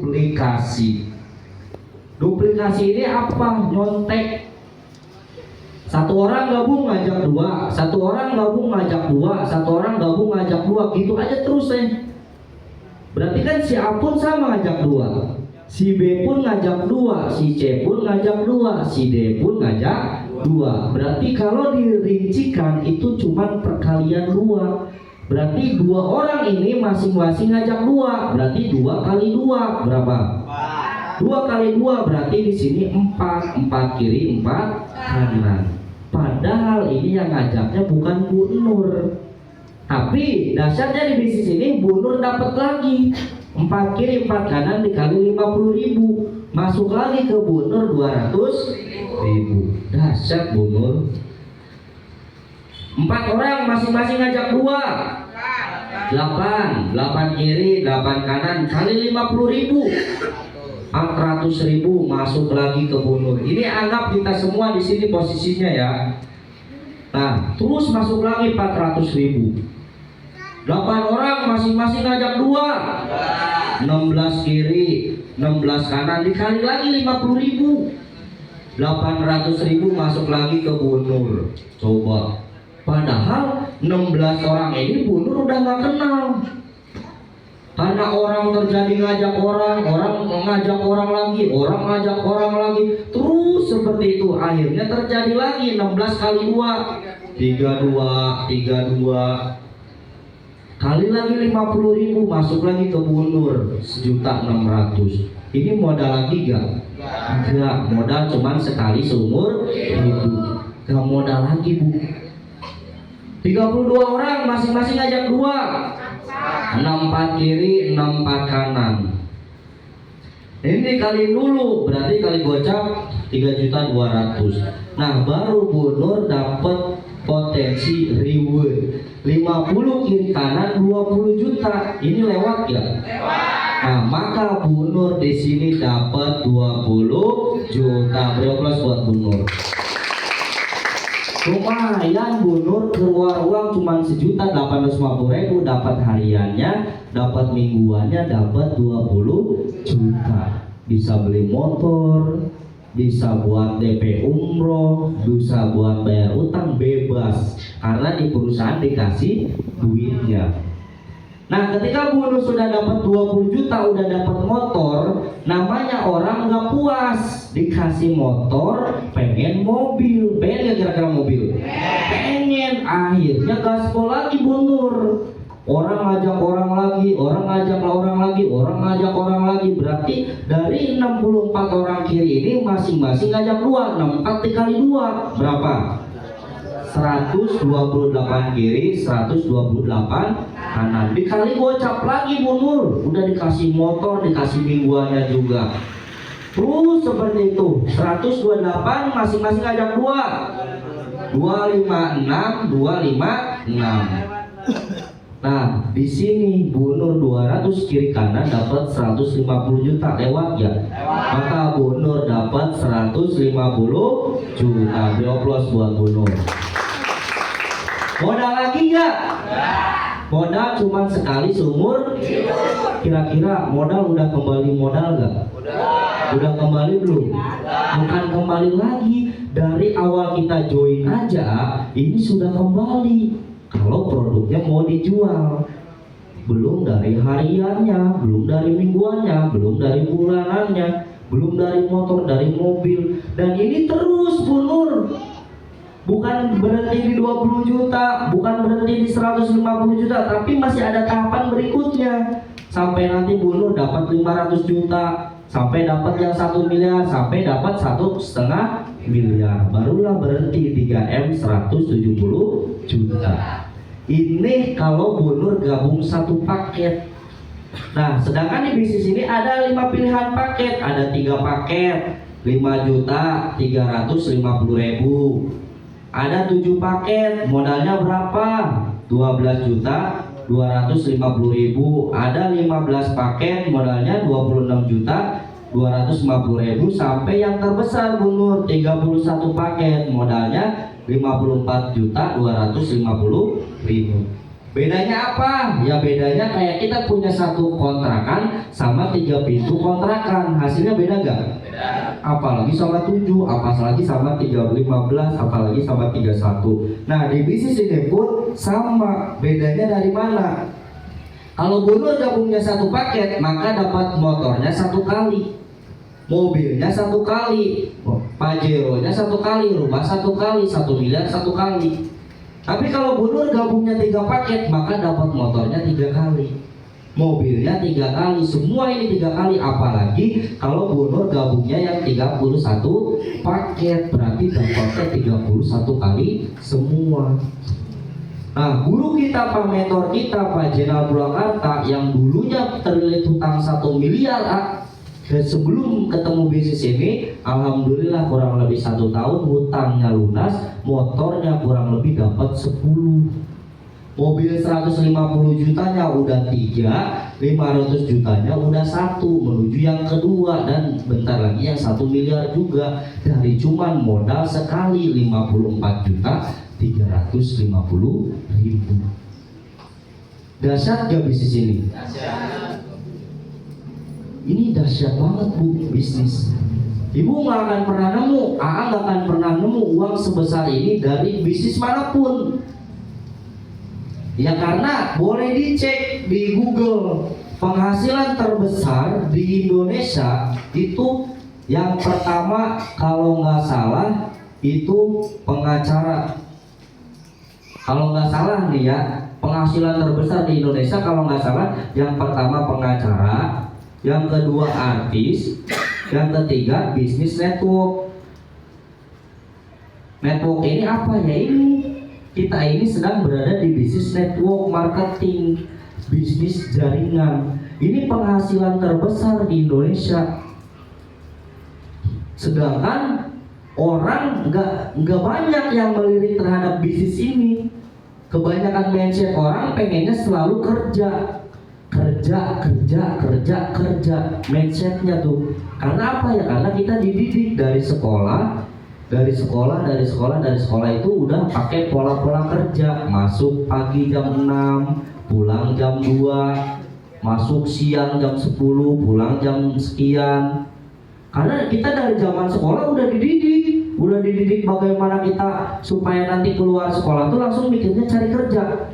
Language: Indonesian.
duplikasi. Duplikasi ini apa? Nyontek. Satu orang gabung ngajak dua, satu orang gabung ngajak dua, satu orang gabung ngajak dua, gitu aja terus Berarti kan si A pun sama ngajak dua, si B pun ngajak dua, si C pun ngajak dua, si D pun ngajak dua. Berarti kalau dirincikan itu cuma perkalian dua. Berarti dua orang ini masing-masing ngajak dua. Berarti 2 kali 2 berapa? 2 kali 2 berarti di sini 4. 4 kiri 4 kanan. Padahal ini yang ngajaknya bukan Bu Nur. Tapi dasarnya di bisnis ini Bu Nur dapat lagi 4 kiri 4 kanan dikali 50.000. Masuk lagi ke Bu Nur 200.000. Dasar Bu Nur. 4 orang masing-masing ngajak 2. 8 kiri 8 kanan kali 50.000. 400.000 masuk lagi ke Bu Nur. Ini anggap kita semua di sini posisinya ya. Nah, terus masuk lagi 400.000. 8 orang masing-masing ngajak 2. 16 kiri 16 kanan dikali lagi 50.000. 800.000 masuk lagi ke Bu Nur. Coba. Padahal 16 orang ini Bu Nur udah nggak kenal. Karena orang terjadi ngajak orang ngajak orang lagi, orang ngajak orang lagi, terus seperti itu. Akhirnya terjadi lagi 16 kali 2 32 kali lagi 50.000 masuk lagi ke Bu Nur 1.600.000. Ini modal lagi gak? Enggak, modal cuman sekali seumur hidup. Gak modal lagi Bu. 32 orang masing-masing ngajak 2. 64 kiri 64 kanan. Ini kali dulu berarti kali gocap 3.200.000. Nah baru Bu Nur dapat potensi reward 50 kiri kanan 20 juta. Ini lewat ya? Nah maka Bu Nur di sini dapat 20 juta. Beri aplaus buat Bu Nur. Lumayan Bu Nur keluar uang cuma 1.850.000, dapat hariannya, dapat mingguannya, dapat 20 juta. Bisa beli motor, bisa buat DP umroh, bisa buat bayar utang bebas karena di perusahaan dikasih duitnya. Nah ketika Bu Nur sudah dapat 20 juta, udah dapat motor, namanya orang nggak puas. Dikasih motor, pengen mobil. Pengen gak kira-kira mobil? Pengen. Akhirnya gaspol lagi Bu Nur. Orang ngajak orang lagi, orang ngajak orang lagi, orang ngajak orang lagi. Berarti dari 64 orang kiri ini masing-masing ngajak 2. 64 dikali 2 berapa? 128 kiri 128 kanan dikali gocap lagi Bu Nur. Udah dikasih motor, dikasih mingguannya juga. Terus seperti itu 128 masing-masing ngajak 2. 256 256. Nah di sini Bu Nur 200 kiri kanan dapat 150 juta. Lewat ya? Maka Bu Nur dapat 150 juta. Beri aplaus buat Bu Nur. Modal lagi nggak? Modal cuma sekali seumur. Kira-kira modal udah kembali modal nggak? Udah kembali belum? Bukan kembali lagi. Dari awal kita join aja ini sudah kembali. Kalau produknya mau dijual, belum dari hariannya, belum dari mingguannya, belum dari bulanannya, belum dari motor, dari mobil. Dan ini terus Bu Nur. Bukan berhenti di 20 juta, bukan berhenti di 150 juta, tapi masih ada tahapan berikutnya. Sampai nanti Bu Nur dapat 500 juta, sampai dapat yang 1 miliar, sampai dapat 1,5 miliar. Barulah berhenti 3M 170 juta. Ini kalau Bu Nur gabung satu paket. Nah, sedangkan di bisnis ini ada 5 pilihan paket, ada 3 paket, 5.350.000. Ada 7 paket, modalnya berapa? 12.250.000. Ada 15 paket, modalnya 26.250.000. Sampai yang terbesar Bu Nur 31 paket, modalnya 54.250.000. Bedanya apa? Ya bedanya kayak kita punya satu kontrakan sama 3 pintu kontrakan. Hasilnya beda gak? Beda. Apalagi sama 7, apalagi sama 15, apalagi sama 31. Nah di bisnis ini pun sama. Bedanya dari mana? Kalau Bu Nur gabungnya satu paket, maka dapat motornya 1 kali, mobilnya 1 kali, Pajero-nya 1 kali, rumah 1 kali, 1 miliar 1 kali. Tapi kalau Bu Nur gabungnya 3 paket, maka dapat motornya 3 kali, mobilnya 3 kali, semua ini 3 kali. Apalagi kalau Bu Nur gabungnya yang 31 paket, berarti dapatnya 31 kali semua. Nah, guru kita, Pak mentor kita, Pak Jenal Purwakarta, yang dulunya terlilit hutang 1 miliar, dan sebelum ketemu bisnis ini, alhamdulillah kurang lebih 1 tahun hutangnya lunas, motornya kurang lebih dapat 10, mobil 150 jutanya udah 3, 500 jutanya udah 1, menuju yang kedua, dan bentar lagi yang 1 miliar juga, dari cuman modal sekali 54 juta 350.000. Dahsyat gak bisnis ini? Dahsyat. Ini dahsyat banget Bu, bisnis. Ibu nggak akan pernah nemu, AA nggak akan pernah nemu uang sebesar ini dari bisnis manapun. Ya karena boleh dicek di Google, penghasilan terbesar di Indonesia itu yang pertama kalau nggak salah itu pengacara. Kalau nggak salah nih ya, penghasilan terbesar di Indonesia kalau nggak salah yang pertama pengacara, yang kedua artis, yang ketiga bisnis network. Network ini apa ya? Ini kita ini sedang berada di bisnis network marketing, bisnis jaringan. Ini penghasilan terbesar di Indonesia. Sedangkan orang nggak banyak yang melirik terhadap bisnis ini. Kebanyakan mindset orang pengennya selalu kerja, mindsetnya tuh. Karena apa ya? Karena kita dididik dari sekolah itu udah pakai pola-pola kerja. Masuk pagi jam 6, pulang jam 2, masuk siang jam 10, pulang jam sekian. Karena kita dari zaman sekolah udah dididik bagaimana kita supaya nanti keluar sekolah tuh langsung mikirnya cari kerja.